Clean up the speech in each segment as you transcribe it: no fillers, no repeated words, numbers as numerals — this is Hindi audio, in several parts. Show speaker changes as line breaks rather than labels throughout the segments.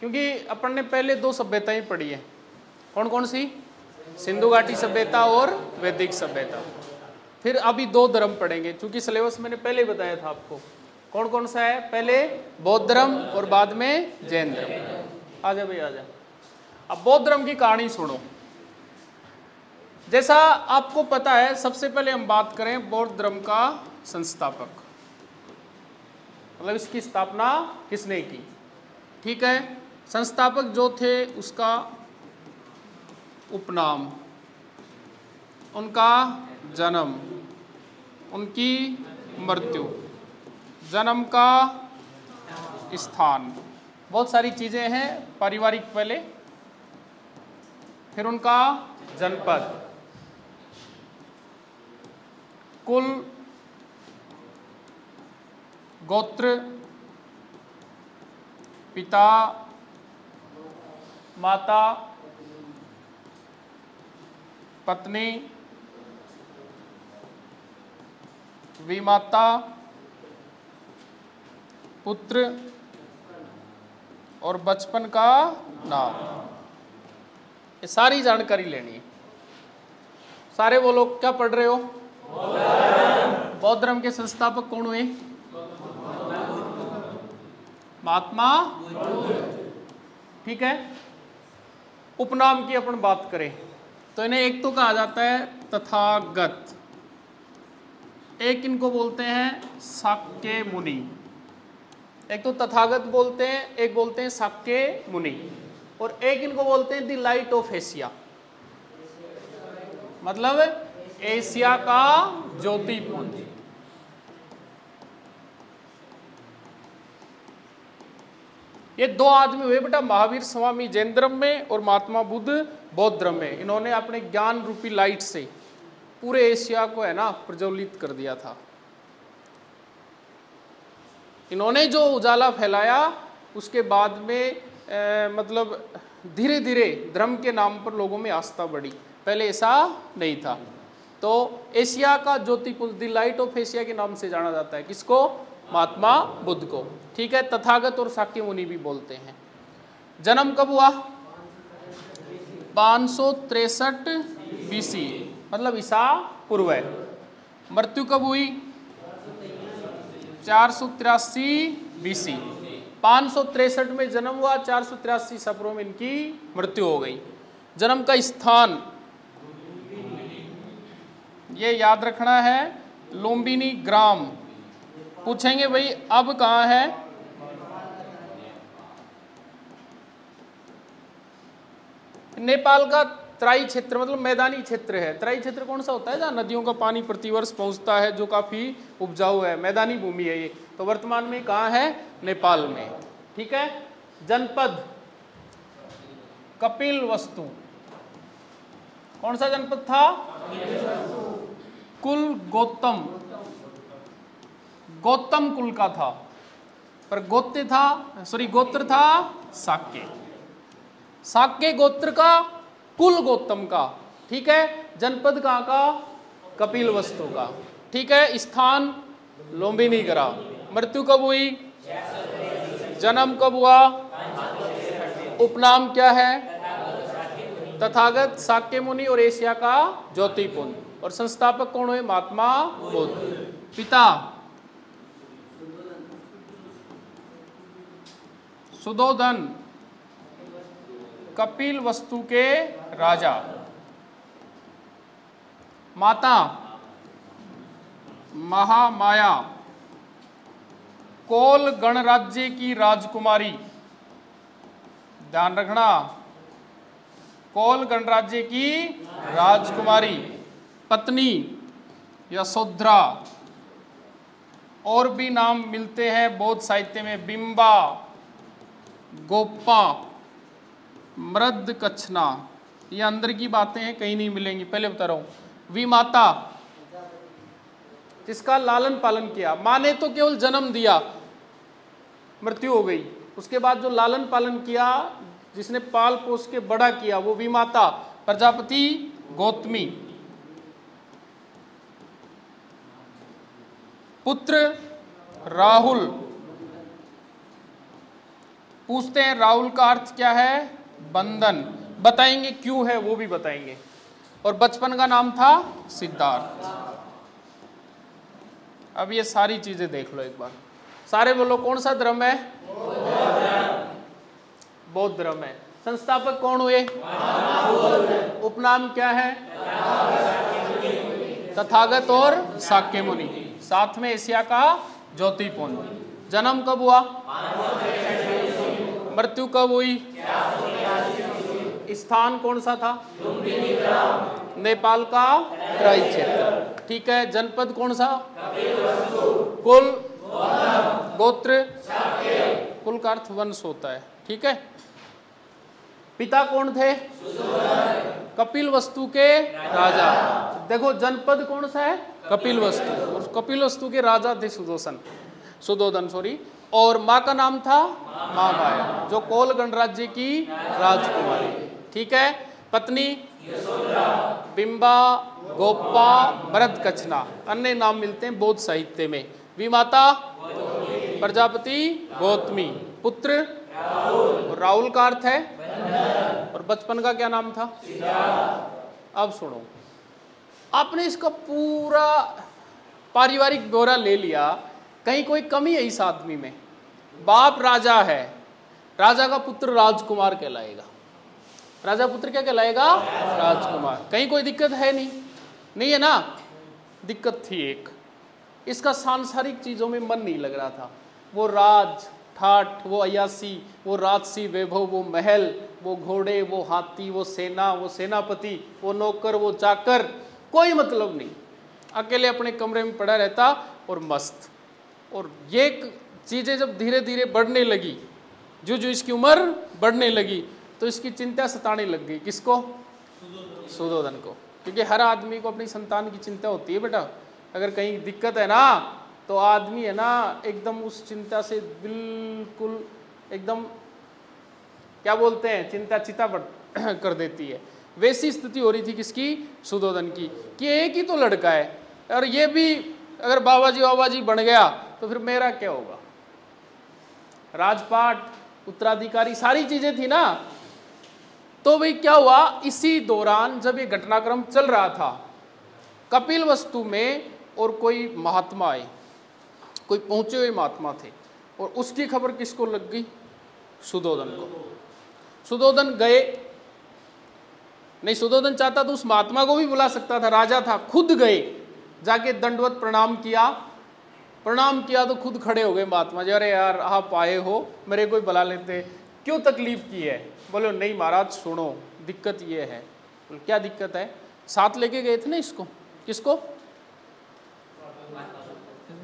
क्योंकि अपन ने पहले दो सभ्यताएं पढ़ी है। कौन कौन सी? सिंधु घाटी सभ्यता और वैदिक सभ्यता। फिर अभी दो धर्म पढ़ेंगे, क्योंकि सिलेबस मैंने पहले ही बताया था आपको। कौन कौन सा है? पहले बौद्ध धर्म और बाद में जैन धर्म। आजा भाई आजा। अब बौद्ध धर्म की कहानी सुनो। जैसा आपको पता है, सबसे पहले हम बात करें बौद्ध धर्म का संस्थापक, मतलब इसकी स्थापना किसने की। ठीक है, संस्थापक जो थे उसका उपनाम, उनका जन्म, उनकी मृत्यु, जन्म का स्थान, बहुत सारी चीजें हैं। पारिवारिक पहले, फिर उनका जनपद, कुल, गोत्र, पिता, माता, पत्नी, विमाता, पुत्र और बचपन का नाम। ये सारी जानकारी लेनी है। सारे वो लोग क्या पढ़ रहे हो? बौद्ध धर्म के संस्थापक कौन हुए? महात्मा बुद्ध। ठीक है। उपनाम की अपन बात करें तो इन्हें एक तो कहा जाता है तथागत, एक इनको बोलते हैं शाक्य मुनि। एक तो तथागत बोलते हैं, एक बोलते हैं शाक्य मुनि, और एक इनको बोलते हैं द लाइट ऑफ एशिया, मतलब एशिया का ज्योतिपुंज। ये दो आदमी हुए बेटा, महावीर स्वामी जैन धर्म में और महात्मा बुद्ध बौद्ध धर्म में। इन्होंने अपने ज्ञान रूपी लाइट से पूरे एशिया को है ना प्रज्वलित कर दिया था। इन्होंने जो उजाला फैलाया, उसके बाद में मतलब धीरे धीरे धर्म के नाम पर लोगों में आस्था बढ़ी। पहले ऐसा नहीं था। तो एशिया का ज्योतिपुंज, द लाइट ऑफ एशिया के नाम से जाना जाता है। किसको? महात्मा बुद्ध को। ठीक है, तथागत और शाक्य मुनि भी बोलते हैं। जन्म कब हुआ? 563 बीसी, मतलब ईसा पूर्व। मृत्यु कब हुई? 483 बीसी। 563 में जन्म हुआ, 483 ईसा पूर्व में इनकी मृत्यु हो गई। जन्म का स्थान ये याद रखना है, लुम्बिनी ग्राम। पूछेंगे भाई अब कहाँ है? नेपाल का तराई क्षेत्र, मतलब मैदानी क्षेत्र है। तराई क्षेत्र कौन सा होता है? जहाँ नदियों का पानी प्रतिवर्ष पहुँचता है, जो काफ़ी उपजाऊ है, मैदानी भूमि है ये। तो वर्तमान में कहाँ है? नेपाल में। ठीक है। जनपद कपिलवस्तु। कौन सा जनपद था? कुल गौतम, गौतम कुल का था, पर गोत्र था शाक्य। शाक्य गोत्र का, कुल गौतम का। ठीक है। जनपद कहाँ का? कपिलवस्तु का। ठीक है। स्थान लुम्बिनी ग्राम। मृत्यु कब हुई? जन्म कब हुआ? उपनाम क्या है? तथागत, शाक्य मुनि और एशिया का ज्योतिपुंज। और संस्थापक कौन हुए? महात्मा बुद्ध। पिता सुधोधन, कपिलवस्तु के राजा। माता महामाया, कोल गणराज्य की राजकुमारी। ध्यान रखना, कोल गणराज्य की राजकुमारी। पत्नी यशोधरा। और भी नाम मिलते हैं बौद्ध साहित्य में, बिंबा, गोपा, मृदकच्छना। ये अंदर की बातें हैं, कहीं नहीं मिलेंगी, पहले बता रहा हूं। विमाता, जिसका लालन पालन किया। माँ ने तो केवल जन्म दिया, मृत्यु हो गई। उसके बाद जो लालन पालन किया, जिसने पाल पोस के बड़ा किया, वो विमाता। प्रजापति गौतमी। पुत्र राहुल। पूछते हैं राहुल का अर्थ क्या है? बंधन। बताएंगे क्यों है वो भी बताएंगे। और बचपन का नाम था सिद्धार्थ। अब ये सारी चीजें देख लो एक बार, सारे बोलो कौन सा धर्म है? बौद्ध धर्म है। संस्थापक कौन हुए? उपनाम क्या है? तथागत और शाक्य मुनि। साथ में एशिया का ज्योतिपुंज। जन्म कब हुआ? मृत्यु कब हुई? स्थान कौन सा था? नेपाल का तराई क्षेत्र। ठीक है। जनपद कौन सा? कुल, गोत्र, कुल का अर्थ वंश होता है। ठीक है। पिता कौन थे? कपिल वस्तु के राजा। देखो जनपद कौन सा है? कपिल वस्तु। और कपिल वस्तु के राजा थे सुदोधन सॉरी। और माँ का नाम था महामाया, जो कोल गणराज्य की राजकुमारी। ठीक है। पत्नी बिंबा, गोपा, भरत कचना, अन्य नाम मिलते हैं बौद्ध साहित्य में। विमाता प्रजापति गौतमी। पुत्र राहुल का अर्थ है। और बचपन का क्या नाम था? अब सुनो, आपने इसका पूरा पारिवारिक ब्यौरा ले लिया, कहीं कोई कमी है इस आदमी में? बाप राजा है, राजा का पुत्र राजकुमार कहलाएगा। राजा पुत्र क्या कहलाएगा? राजकुमार। कहीं कोई दिक्कत है? नहीं है ना? दिक्कत थी एक, इसका सांसारिक चीजों में मन नहीं लग रहा था। वो राज ठाठ, वो अयासी, वो राजसी वैभव, वो महल, वो घोड़े, वो हाथी, वो सेना, वो सेनापति, वो नौकर, वो चाकर, कोई मतलब नहीं। अकेले अपने कमरे में पड़ा रहता और मस्त। और ये चीजें जब धीरे धीरे बढ़ने लगी, जो इसकी उम्र बढ़ने लगी, तो इसकी चिंता सताने लग गई। किसको? सुदोधन को। क्योंकि हर आदमी को अपनी संतान की चिंता होती है बेटा। अगर कहीं दिक्कत है ना, तो आदमी है ना एकदम उस चिंता से बिल्कुल एकदम क्या बोलते हैं, चिंता चिता कर देती है। वैसी स्थिति हो रही थी किसकी? सुदोधन की। कि एक ही तो लड़का है और ये भी अगर बाबाजी बन गया तो फिर मेरा क्या होगा? राजपाट, उत्तराधिकारी, सारी चीजें थी ना। तो भाई क्या हुआ, इसी दौरान जब ये घटनाक्रम चल रहा था, कपिल वस्तु में और कोई महात्मा आए, कोई पहुंचे हुए महात्मा थे। और उसकी खबर किसको लग गई? सुदोधन को। सुदोधन गए नहीं, सुदोधन चाहता तो उस महात्मा को भी बुला सकता था, राजा था। खुद गए, जाके दंडवत प्रणाम किया तो खुद खड़े हो गए महात्मा जी। अरे यार आप आए हो, मेरे कोई बुला लेते, क्यों तकलीफ की है? बोलो नहीं महाराज सुनो, दिक्कत ये है। बोलो क्या दिक्कत है? साथ लेके गए थे ना इसको। किसको?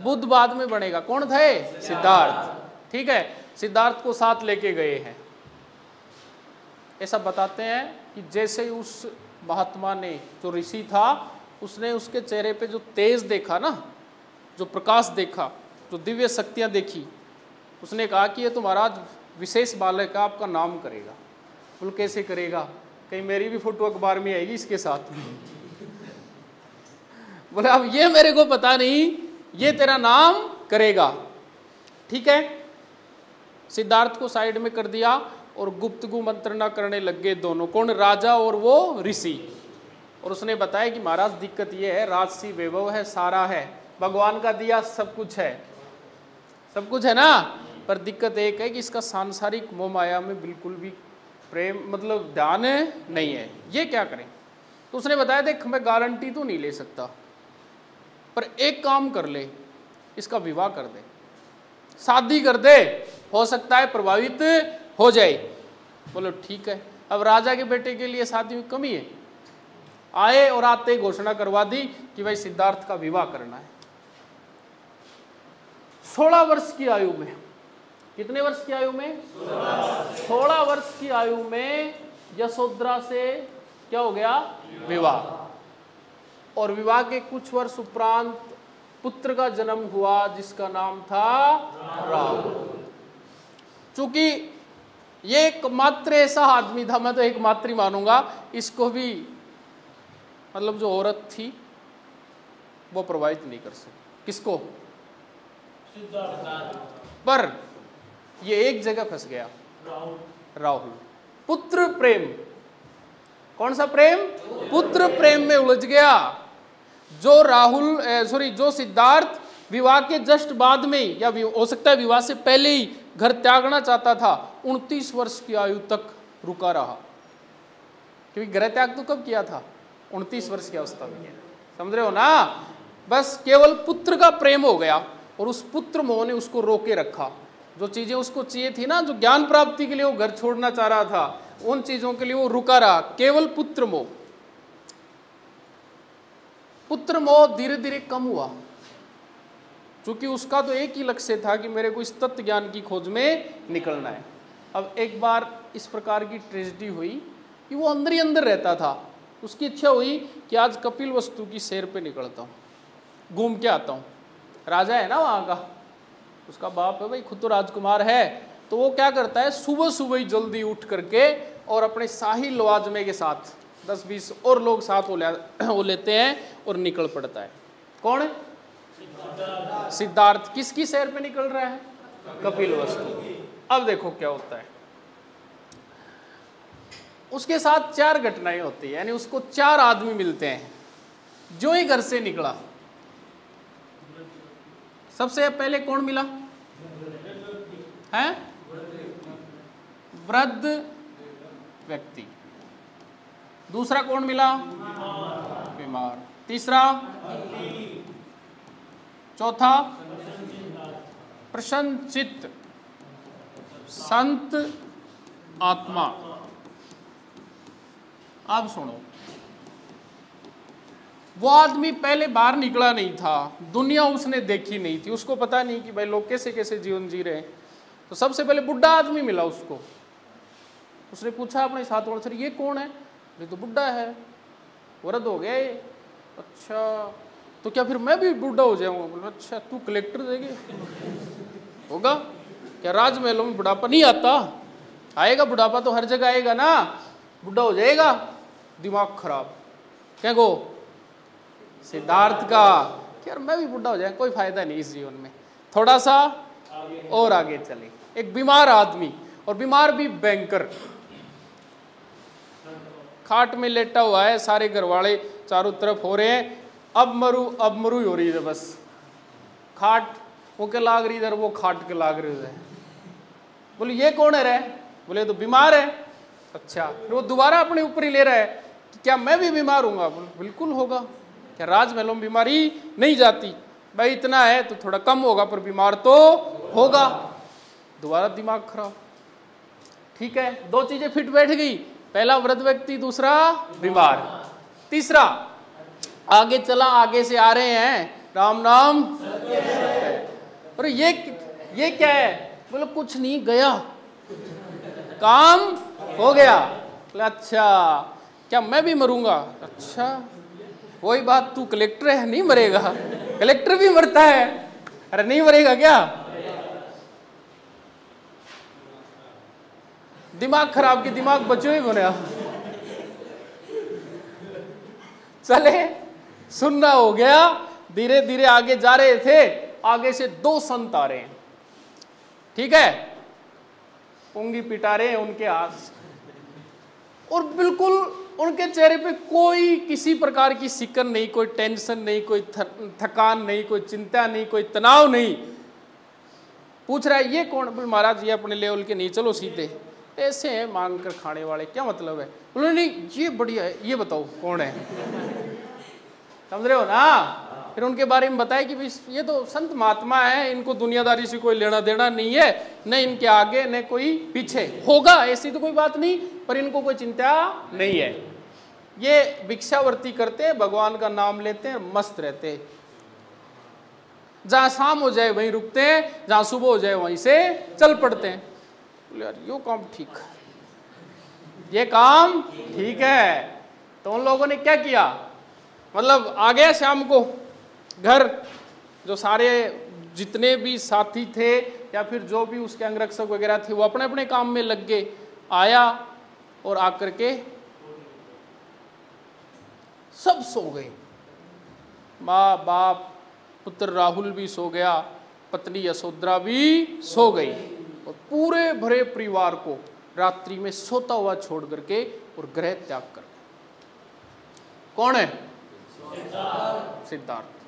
बुद्ध बाद में बनेगा। कौन थे? सिद्धार्थ। ठीक है। सिद्धार्थ को साथ लेके गए हैं। ऐसा बताते हैं कि जैसे उस महात्मा ने, जो ऋषि था, उसने उसके चेहरे पे जो तेज देखा ना, जो प्रकाश देखा, जो दिव्य शक्तियां देखी, उसने कहा कि ये तो महाराज विशेष बालक का आपका नाम करेगा। बोल कैसे करेगा? कहीं मेरी भी फोटो अखबार में आएगी इसके साथ में। बोले अब ये मेरे को पता नहीं, ये तेरा नाम करेगा। ठीक है। सिद्धार्थ को साइड में कर दिया और गुप्तगु मंत्रणा करने लग गए दोनों। कौन? राजा और वो ऋषि। और उसने बताया कि महाराज दिक्कत ये है, राजसी वैभव है, सारा है, भगवान का दिया सब कुछ है ना, पर दिक्कत एक है कि इसका सांसारिक मोह माया में बिल्कुल भी प्रेम मतलब ध्यान नहीं है। ये क्या करें? तो उसने बताया देख मैं गारंटी तो नहीं ले सकता, पर एक काम कर ले, इसका विवाह कर दे, शादी कर दे, हो सकता है प्रभावित हो जाए। बोलो ठीक है। अब राजा के बेटे के लिए शादी में कमी है? आए और आते ही घोषणा करवा दी कि भाई सिद्धार्थ का विवाह करना है। 16 वर्ष की आयु में। कितने वर्ष की आयु में? 16 वर्ष की आयु में यशोधरा से क्या हो गया? विवाह। और विवाह के कुछ वर्ष उपरांत पुत्र का जन्म हुआ जिसका नाम था राहुल। चूंकि ये एकमात्र ऐसा आदमी था, मैं तो एकमात्र ही मानूंगा, इसको भी मतलब जो औरत थी वो प्रभावित नहीं कर सकती। किसको? पर ये एक जगह फंस गया। राहुल। पुत्र प्रेम, कौन सा प्रेम? पुत्र प्रेम में उलझ गया। जो राहुल जो सिद्धार्थ विवाह के जस्ट बाद में या हो सकता है विवाह से पहले ही घर त्यागना चाहता था, 29 वर्ष की आयु तक रुका रहा। क्योंकि घर त्याग तो कब किया था? 29 वर्ष की अवस्था में। समझ रहे हो ना? बस केवल पुत्र का प्रेम हो गया और उस पुत्र मोह ने उसको रोके रखा। जो चीजें उसको चाहिए थी ना, जो ज्ञान प्राप्ति के लिए वो घर छोड़ना चाह रहा था, उन चीजों के लिए वो रुका रहा। केवल पुत्र मोह। पुत्र मोह धीरे धीरे कम हुआ, क्योंकि उसका तो एक ही लक्ष्य था कि मेरे को इस तत्व ज्ञान की खोज में निकलना है। अब एक बार इस प्रकार की ट्रेजेडी हुई कि वो अंदर ही अंदर रहता था। उसकी इच्छा हुई कि आज कपिल वस्तु की सैर पे निकलता हूँ, घूम के आता हूँ। राजा है ना वहाँ का, उसका बाप है भाई, खुद तो राजकुमार है। तो वो क्या करता है, सुबह सुबह ही जल्दी उठ करके और अपने शाही लवाजमे के साथ 10-20 और लोग साथ हो लेते हैं और निकल पड़ता है। कौन है? सिद्धार्थ। किसकी सैर पे निकल रहा है? कपिल वस्तु। अब देखो क्या होता है, उसके साथ 4 घटनाएं होती है, यानी उसको 4 आदमी मिलते हैं। जो ही घर से निकला, सबसे पहले कौन मिला है? वृद्ध व्यक्ति। दूसरा कौन मिला? बीमार। तीसरा, चौथा प्रसन्न चित्त संत आत्मा। अब सुनो, वो आदमी पहले बाहर निकला नहीं था, दुनिया उसने देखी नहीं थी, उसको पता नहीं कि भाई लोग कैसे कैसे जीवन जी रहे हैं। तो सबसे पहले बुढ़ा आदमी मिला उसको। उसने पूछा अपने साथ वाले से, ये कौन है? ये तो बुढ़ा है, वृद्ध हो गया ये। अच्छा, तो क्या फिर मैं भी बुढ़ा हो जाऊंगा? बोला अच्छा, तू कलेक्टर देगी होगा क्या? राजमहलों में बुढ़ापा नहीं आता? आएगा बुढ़ापा तो हर जगह आएगा ना। बुढ़ा हो जाएगा, दिमाग खराब। क्या गो सिद्धार्थ का कि यार मैं भी बुढ़ा हो जाए, कोई फायदा नहीं इस जीवन में, थोड़ा सा और आगे चले। एक बीमार आदमी, और बीमार भी बैंकर, खाट में लेटा हुआ है, सारे घर वाले चारों तरफ हो रहे हैं, अब मरू ही हो रही है बस। खाट वो के लाग रही इधर, वो खाट के लाग रही है। बोले ये कौन है रे? बोले तो बीमार है। अच्छा, फिर वो दोबारा अपने ऊपर ही ले रहा है कि क्या मैं भी बीमार हूँगा? बिल्कुल होगा, क्या राजमहलों में बीमारी नहीं जाती? भाई इतना है तो थोड़ा कम होगा, पर बीमार तो होगा। दोबारा दिमाग खराब। ठीक है, 2 चीजें फिट बैठ गई, पहला वृद्ध व्यक्ति, दूसरा बीमार। तीसरा आगे चला, आगे से आ रहे हैं राम नाम। अरे ये क्या है? बोले कुछ नहीं, गया काम हो गया। अच्छा, क्या मैं भी मरूंगा? अच्छा, वही बात, तू कलेक्टर है, नहीं मरेगा? कलेक्टर भी मरता है। अरे नहीं मरेगा क्या? दिमाग खराब की दिमाग बच्चों ही बना। चले, सुनना हो गया। धीरे धीरे आगे जा रहे थे, आगे से 2 संत आ रहे हैं। ठीक है, पुंगी पिटा रहे हैं उनके हाथ, और बिल्कुल उनके चेहरे पे कोई किसी प्रकार की सिकन नहीं, कोई टेंशन नहीं, कोई थकान नहीं, कोई चिंता नहीं, कोई तनाव नहीं। पूछ रहा है ये कौन? बोले महाराज ये अपने लेवल के नहीं, चलो सीधे। ऐसे हैं मांग कर खाने वाले, क्या मतलब है? बोले नहीं ये बढ़िया है, ये बताओ कौन है? समझ रहे हो ना? फिर उनके बारे में बताया कि ये तो संत महात्मा है, इनको दुनियादारी से कोई लेना देना नहीं है, न इनके आगे न कोई पीछे। होगा ऐसी तो कोई बात नहीं, पर इनको कोई चिंता नहीं है। ये भिक्षावर्ती करते हैं, भगवान का नाम लेते हैं, मस्त रहते हैं। जहाँ शाम हो जाए वहीं रुकते हैं, जहाँ सुबह हो जाए वहीं से चल पड़ते हैं। बोले यार यो काम ठीक है, ये काम ठीक है। तो उन लोगों ने क्या किया, मतलब आ गया शाम को घर, जो सारे जितने भी साथी थे या फिर जो भी उसके अंगरक्षक वगैरह थे, वो अपने अपने काम में लग गए। आया और आकर के सब सो गए, माँ बाप, पुत्र राहुल भी सो गया, पत्नी यशोधरा भी सो गई। और पूरे भरे परिवार को रात्रि में सोता हुआ छोड़ करके और ग्रह त्याग कर। कौन है? सिद्धार्थ।